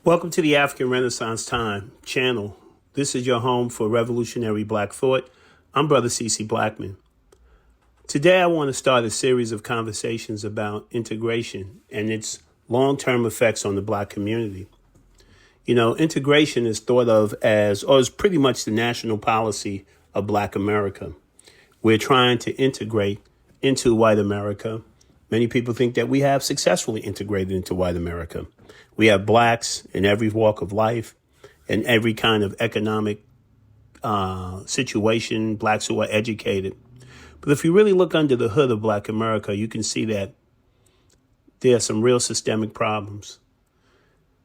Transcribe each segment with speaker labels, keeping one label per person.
Speaker 1: Welcome to the African Renaissance Time channel. This is your home for revolutionary black thought. I'm Brother C.C.Blackman. Today I want to start a series of conversations about integration and its long-term effects on the black community. You know, integration is thought of as, or is pretty much the national policy of black America. We're trying to integrate into white America. Many people think that we have successfully integrated into white America. We have blacks in every walk of life and every kind of economic situation, blacks who are educated. But if you really look under the hood of black America, you can see that there are some real systemic problems.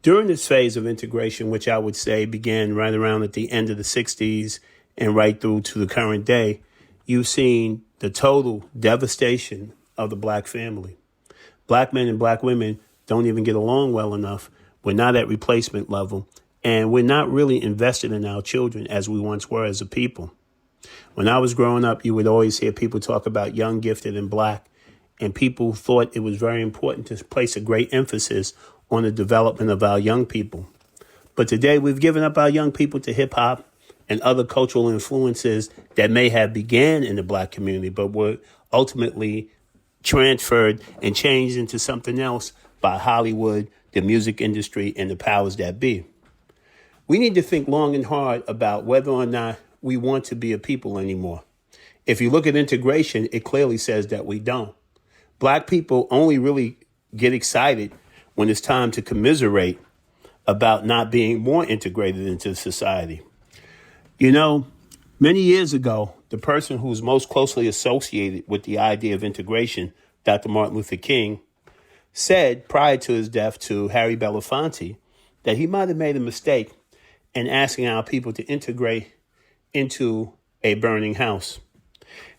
Speaker 1: During this phase of integration, which I would say began right around at the end of the 60s and right through to the current day, you've seen the total devastation of the black family. Black men and black women don't even get along well enough. We're not at replacement level, and we're not really invested in our children as we once were as a people. When I was growing up, you would always hear people talk about young, gifted, and black, and people thought it was very important to place a great emphasis on the development of our young people. But today, we've given up our young people to hip-hop and other cultural influences that may have began in the black community, but were ultimately transferred and changed into something else by Hollywood, the music industry, and the powers that be. We need to think long and hard about whether or not we want to be a people anymore. If you look at integration, it clearly says that we don't. Black people only really get excited when it's time to commiserate about not being more integrated into society. You know, many years ago, the person who's most closely associated with the idea of integration, Dr. Martin Luther King, said prior to his death to Harry Belafonte that he might have made a mistake in asking our people to integrate into a burning house.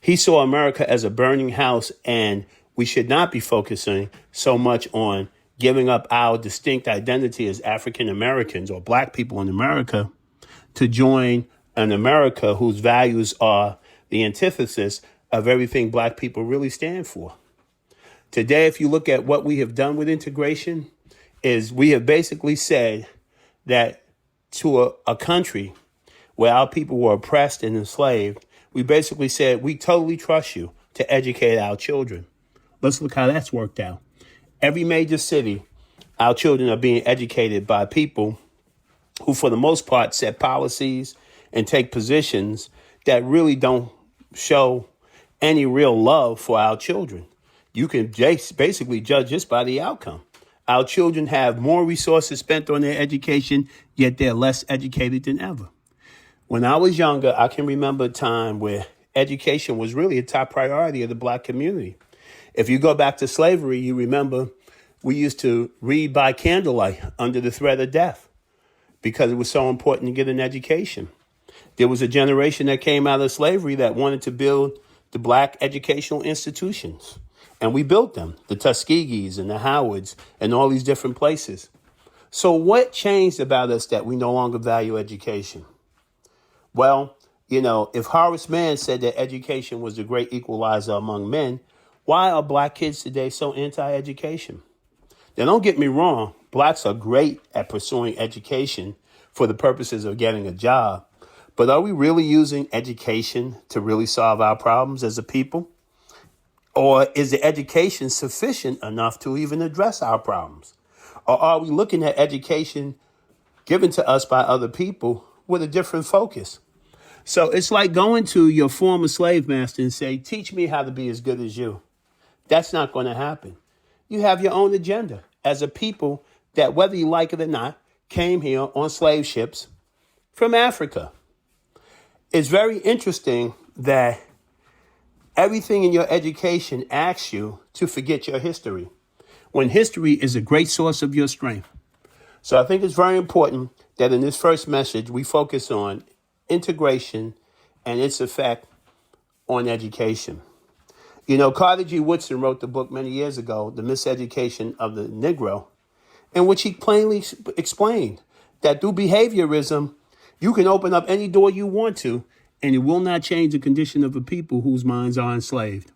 Speaker 1: He saw America as a burning house, and we should not be focusing so much on giving up our distinct identity as African Americans or black people in America to join an America whose values are the antithesis of everything black people really stand for. Today, if you look at what we have done with integration, is we have basically said that to a country where our people were oppressed and enslaved, we basically said, we totally trust you to educate our children. Let's look how that's worked out. Every major city, our children are being educated by people who, for the most part, set policies and take positions that really don't show any real love for our children. You can basically judge just by the outcome. Our children have more resources spent on their education, yet they're less educated than ever. When I was younger, I can remember a time where education was really a top priority of the black community. If you go back to slavery, you remember we used to read by candlelight under the threat of death because it was so important to get an education. There was a generation that came out of slavery that wanted to build the black educational institutions. And we built them, the Tuskegees and the Howards and all these different places. So what changed about us that we no longer value education? Well, you know, if Horace Mann said that education was the great equalizer among men, why are black kids today so anti-education? Now, don't get me wrong. Blacks are great at pursuing education for the purposes of getting a job. But are we really using education to really solve our problems as a people? Or is the education sufficient enough to even address our problems? Or are we looking at education given to us by other people with a different focus? So it's like going to your former slave master and say, teach me how to be as good as you. That's not going to happen. You have your own agenda as a people that, whether you like it or not, came here on slave ships from Africa. It's very interesting that everything in your education asks you to forget your history, when history is a great source of your strength. So I think it's very important that in this first message, we focus on integration and its effect on education. You know, Carter G. Woodson wrote the book many years ago, The Miseducation of the Negro, in which he plainly explained that through behaviorism, you can open up any door you want to, and it will not change the condition of a people whose minds are enslaved.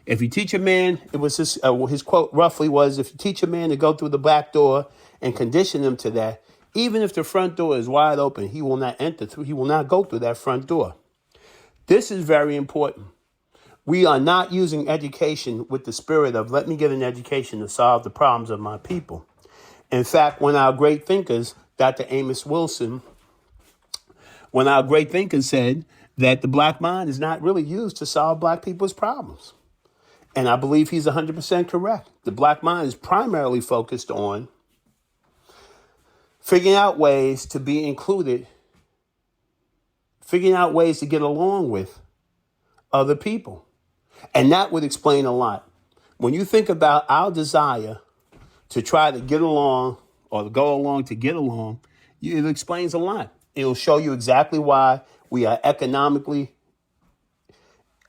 Speaker 1: If you teach a man, it was his quote roughly was, if you teach a man to go through the back door and condition him to that, Even if the front door is wide open, he will not enter through. He will not go through that front door. This is very important. We are not using education with the spirit of, let me get an education to solve the problems of my people. In fact, one of our great thinkers, Dr. Amos Wilson, one of our great thinkers said that the black mind is not really used to solve black people's problems. And I believe he's 100% correct. The black mind is primarily focused on figuring out ways to be included, figuring out ways to get along with other people. And that would explain a lot. When you think about our desire to try to get along or to go along to get along, it explains a lot. It'll show you exactly why we are economically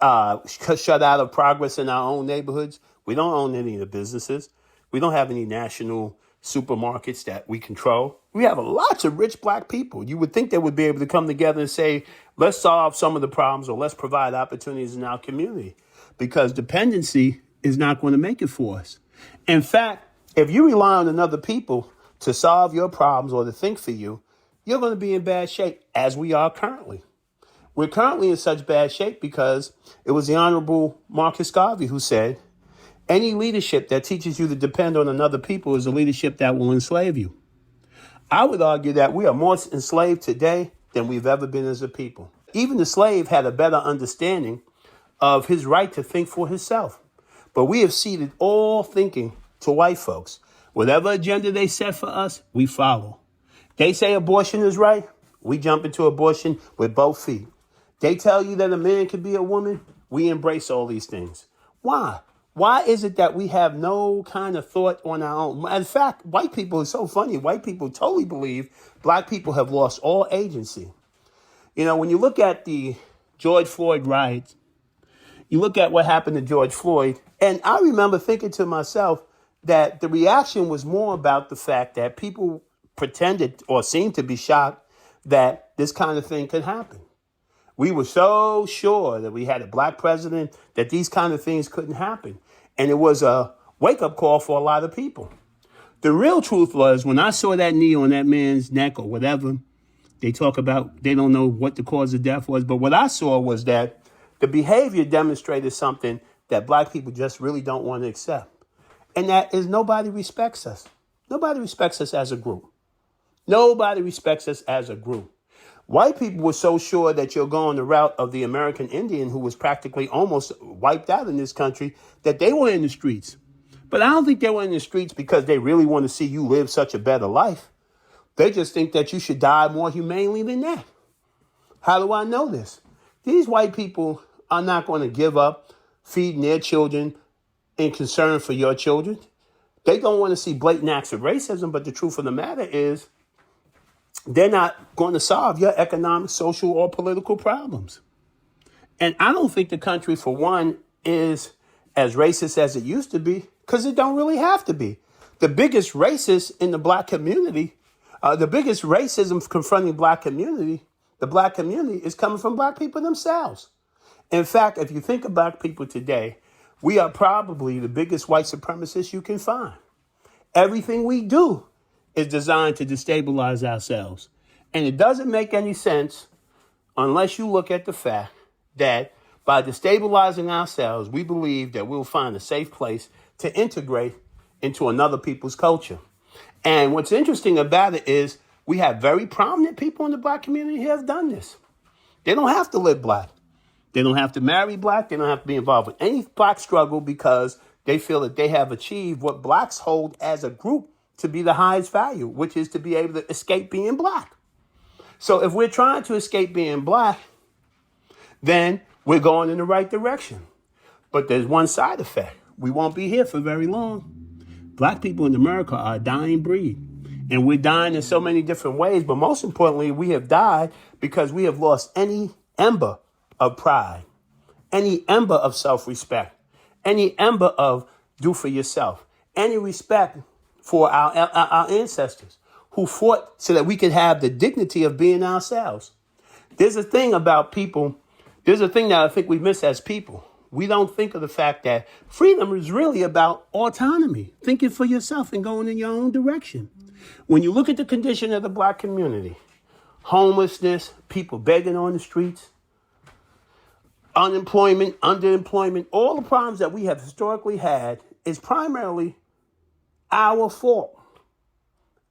Speaker 1: shut out of progress in our own neighborhoods. We don't own any of the businesses. We don't have any national supermarkets that we control. We have lots of rich black people. You would think they would be able to come together and say, let's solve some of the problems or let's provide opportunities in our community, because dependency is not going to make it for us. In fact, if you rely on another people to solve your problems or to think for you, you're going to be in bad shape, as we are currently. We're currently in such bad shape because it was the Honorable Marcus Garvey who said, any leadership that teaches you to depend on another people is a leadership that will enslave you. I would argue that we are more enslaved today than we've ever been as a people. Even the slave had a better understanding of his right to think for himself. But we have ceded all thinking to white folks. Whatever agenda they set for us, we follow. They say abortion is right, we jump into abortion with both feet. They tell you that a man can be a woman, we embrace all these things. Why? Why is it that we have no kind of thought on our own? In fact, white people is so funny. White people totally believe black people have lost all agency. You know, when you look at the George Floyd riots, you look at what happened to George Floyd, and I remember thinking to myself that the reaction was more about the fact that people pretended or seemed to be shocked that this kind of thing could happen. We were so sure that we had a black president that these kind of things couldn't happen. And it was a wake-up call for a lot of people. The real truth was, when I saw that knee on that man's neck or whatever, they talk about, they don't know what the cause of death was. But what I saw was that the behavior demonstrated something that black people just really don't want to accept. And that is, nobody respects us. Nobody respects us as a group. Nobody respects us as a group. White people were so sure that you're going the route of the American Indian, who was practically almost wiped out in this country, that they were in the streets. But I don't think they were in the streets because they really want to see you live such a better life. They just think that you should die more humanely than that. How do I know this? These white people are not going to give up feeding their children in concern for your children. They don't want to see blatant acts of racism, but the truth of the matter is, they're not going to solve your economic, social, or political problems. And I don't think the country, for one, is as racist as it used to be, because it don't really have to be. The biggest racist in the black community, the biggest racism confronting the black community is coming from black people themselves. In fact, if you think about people today, we are probably the biggest white supremacists you can find. Everything we do is designed to destabilize ourselves. And it doesn't make any sense unless you look at the fact that by destabilizing ourselves, we believe that we'll find a safe place to integrate into another people's culture. And what's interesting about it is we have very prominent people in the black community who have done this. They don't have to live black. They don't have to marry black. They don't have to be involved with any black struggle because they feel that they have achieved what blacks hold as a group to be the highest value, which is to be able to escape being black. So if we're trying to escape being black, then we're going in the right direction. But there's one side effect. We won't be here for very long. Black people in America are a dying breed. And we're dying in so many different ways. But most importantly, we have died because we have lost any ember of pride, any ember of self-respect, any ember of do for yourself, any respect for our ancestors who fought so that we could have the dignity of being ourselves. There's a thing about people. There's a thing that I think we miss as people. we don't think of the fact that freedom is really about autonomy, thinking for yourself and going in your own direction. When you look at the condition of the black community, homelessness, people begging on the streets, unemployment, underemployment, all the problems that we have historically had is primarily our fault.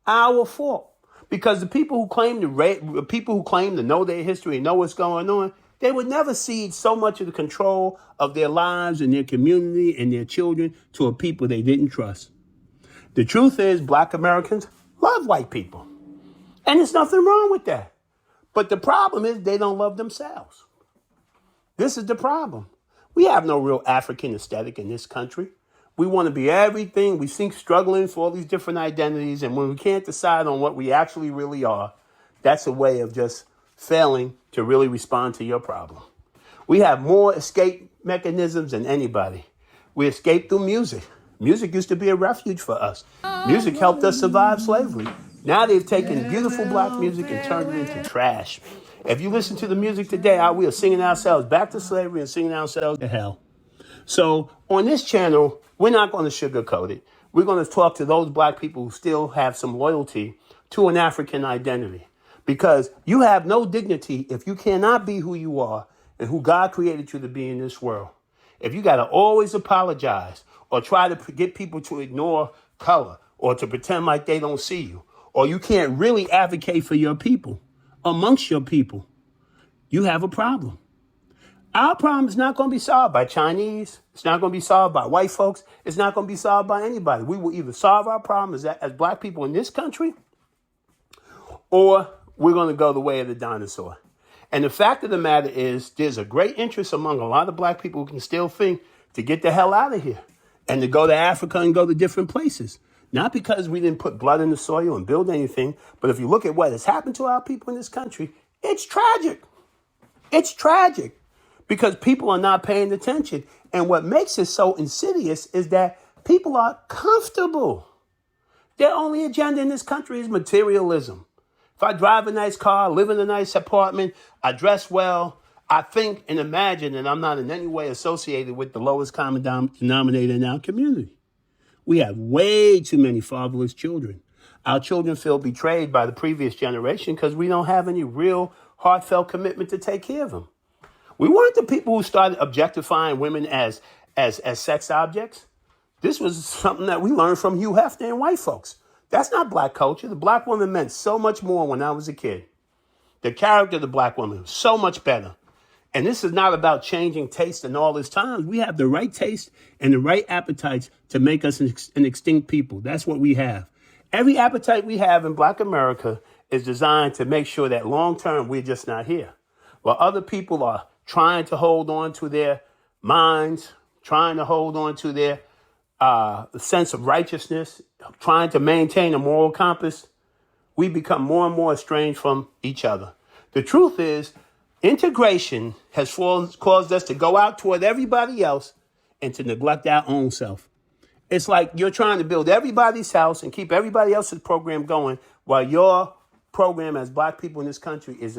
Speaker 1: Our fault. Because the people who claim to know their history and know what's going on, they would never cede so much of the control of their lives and their community and their children to a people they didn't trust. The truth is, black Americans love white people. And there's nothing wrong with that. But the problem is they don't love themselves. This is the problem. We have no real African aesthetic in this country. We want to be everything. We think struggling for all these different identities. And when we can't decide on what we actually really are, that's a way of just failing to really respond to your problem. We have more escape mechanisms than anybody. We escape through music. Music used to be a refuge for us. Music helped us survive slavery. Now they've taken beautiful black music and turned it into trash. If you listen to the music today, we are singing ourselves back to slavery and singing ourselves to hell. So on this channel, we're not going to sugarcoat it. We're going to talk to those black people who still have some loyalty to an African identity. Because you have no dignity if you cannot be who you are and who God created you to be in this world. If you got to always apologize or try to get people to ignore color or to pretend like they don't see you, or you can't really advocate for your people amongst your people, you have a problem. Our problem is not going to be solved by Chinese. It's not going to be solved by white folks. It's not going to be solved by anybody. We will either solve our problem as black people in this country, or we're going to go the way of the dinosaur. And the fact of the matter is, there's a great interest among a lot of black people who can still think to get the hell out of here and to go to Africa and go to different places. Not because we didn't put blood in the soil and build anything, but if you look at what has happened to our people in this country, it's tragic. It's tragic because people are not paying attention. And what makes it so insidious is that people are comfortable. Their only agenda in this country is materialism. If I drive a nice car, live in a nice apartment, I dress well, I think and imagine that I'm not in any way associated with the lowest common denominator in our community. We have way too many fatherless children. Our children feel betrayed by the previous generation because we don't have any real heartfelt commitment to take care of them. We weren't the people who started objectifying women as sex objects. This was something that we learned from Hugh Hefner and white folks. That's not black culture. The black woman meant so much more when I was a kid. The character of the black woman was so much better. And this is not about changing taste in all this time. We have the right taste and the right appetites to make us an extinct people. That's what we have. Every appetite we have in black America is designed to make sure that long term we're just not here. While other people are trying to hold on to their minds, trying to hold on to their sense of righteousness, trying to maintain a moral compass, we become more and more estranged from each other. The truth is, integration has caused us to go out toward everybody else and to neglect our own self. It's like you're trying to build everybody's house and keep everybody else's program going while your program as black people in this country is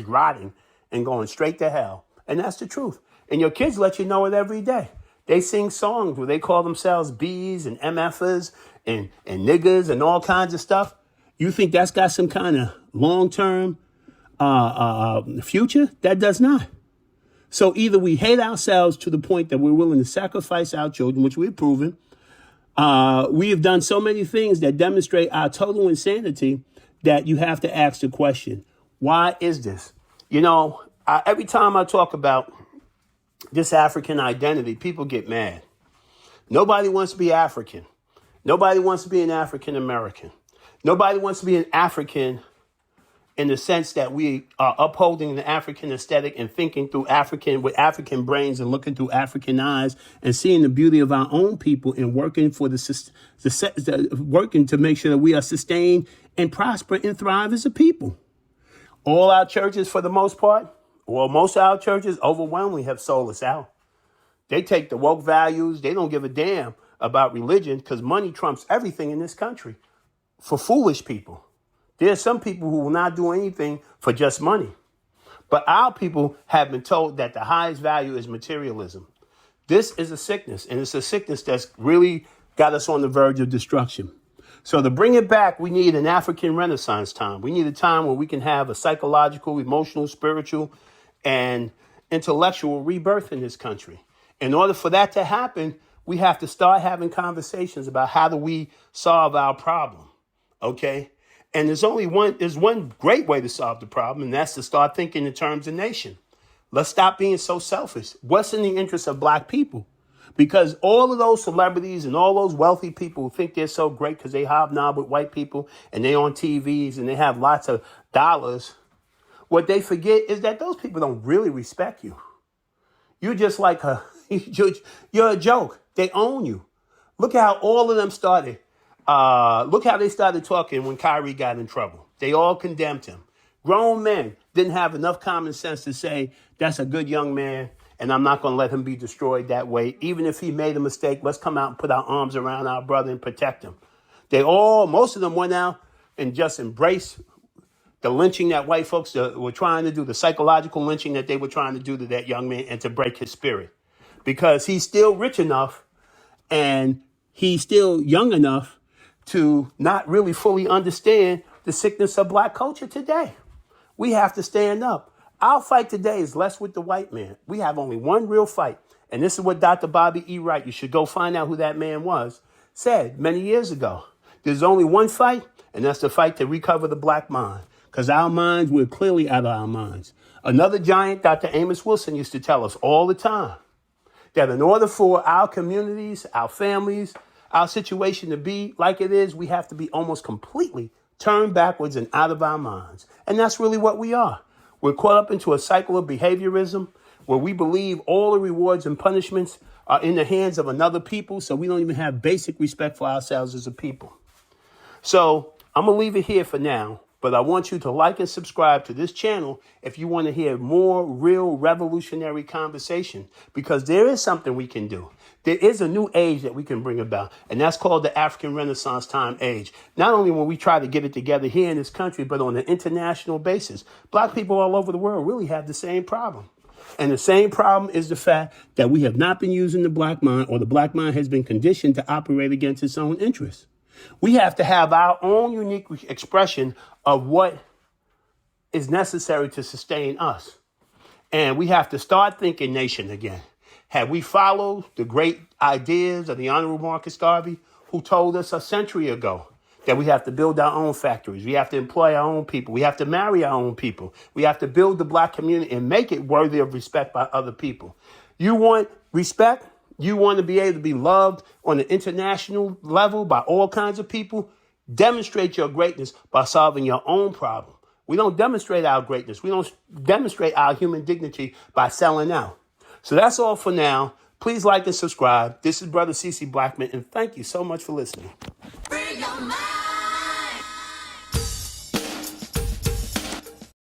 Speaker 1: rotting and going straight to hell. And that's the truth. And your kids let you know it every day. They sing songs where they call themselves B's and MFers and niggas and all kinds of stuff. You think that's got some kind of long-term future? That does not. So either we hate ourselves to the point that we're willing to sacrifice our children, which we've proven. We have done so many things that demonstrate our total insanity that you have to ask the question, why is this? You know, every time I talk about this African identity, people get mad. Nobody wants to be African. Nobody wants to be an African American. Nobody wants to be an African in the sense that we are upholding the African aesthetic and thinking through with African brains and looking through African eyes and seeing the beauty of our own people and working for working to make sure that we are sustained and prosper and thrive as a people. All our churches, for the most part, most of our churches overwhelmingly have sold us out. They take the woke values. They don't give a damn about religion because money trumps everything in this country for foolish people. There are some people who will not do anything for just money. But our people have been told that the highest value is materialism. This is a sickness, and it's a sickness that's really got us on the verge of destruction. So to bring it back, we need an African Renaissance time. We need a time where we can have a psychological, emotional, spiritual, and intellectual rebirth in this country. In order for that to happen, we have to start having conversations about how do we solve our problem, okay? And there's one great way to solve the problem, and that's to start thinking in terms of nation. Let's stop being so selfish. What's in the interest of black people? Because all of those celebrities and all those wealthy people who think they're so great because they hobnob with white people and they on TVs and they have lots of dollars, what they forget is that those people don't really respect you. You're just like you're a joke. They own you. Look how all of them started. Look how they started talking when Kyrie got in trouble. They all condemned him. Grown men didn't have enough common sense to say, that's a good young man, and I'm not going to let him be destroyed that way. Even if he made a mistake, let's come out and put our arms around our brother and protect him. Most of them went out and just embraced the lynching that white folks were trying to do, the psychological lynching that they were trying to do to that young man and to break his spirit. Because he's still rich enough and he's still young enough to not really fully understand the sickness of black culture today. We have to stand up. Our fight today is less with the white man. We have only one real fight. And this is what Dr. Bobby E. Wright, you should go find out who that man was, said many years ago. There's only one fight, and that's the fight to recover the black mind. Because our minds, we're clearly out of our minds. Another giant, Dr. Amos Wilson, used to tell us all the time that in order for our communities, our families, our situation to be like it is, we have to be almost completely turned backwards and out of our minds. And that's really what we are. We're caught up into a cycle of behaviorism where we believe all the rewards and punishments are in the hands of another people, so we don't even have basic respect for ourselves as a people. So I'm going to leave it here for now, but I want you to like and subscribe to this channel if you want to hear more real revolutionary conversation, because there is something we can do. There is a new age that we can bring about, and that's called the African Renaissance time age. Not only when we try to get it together here in this country, but on an international basis. Black people all over the world really have the same problem. And the same problem is the fact that we have not been using the black mind, or the black mind has been conditioned to operate against its own interests. We have to have our own unique expression of what is necessary to sustain us. And we have to start thinking nation again. Had we followed the great ideas of the Honorable Marcus Garvey, who told us a century ago that we have to build our own factories, we have to employ our own people, we have to marry our own people, we have to build the black community and make it worthy of respect by other people. You want respect? You want to be able to be loved on an international level by all kinds of people? Demonstrate your greatness by solving your own problem. We don't demonstrate our greatness. We don't demonstrate our human dignity by selling out. So that's all for now. Please like and subscribe. This is Brother C.C. Blackman, and thank you so much for listening. Free your mind.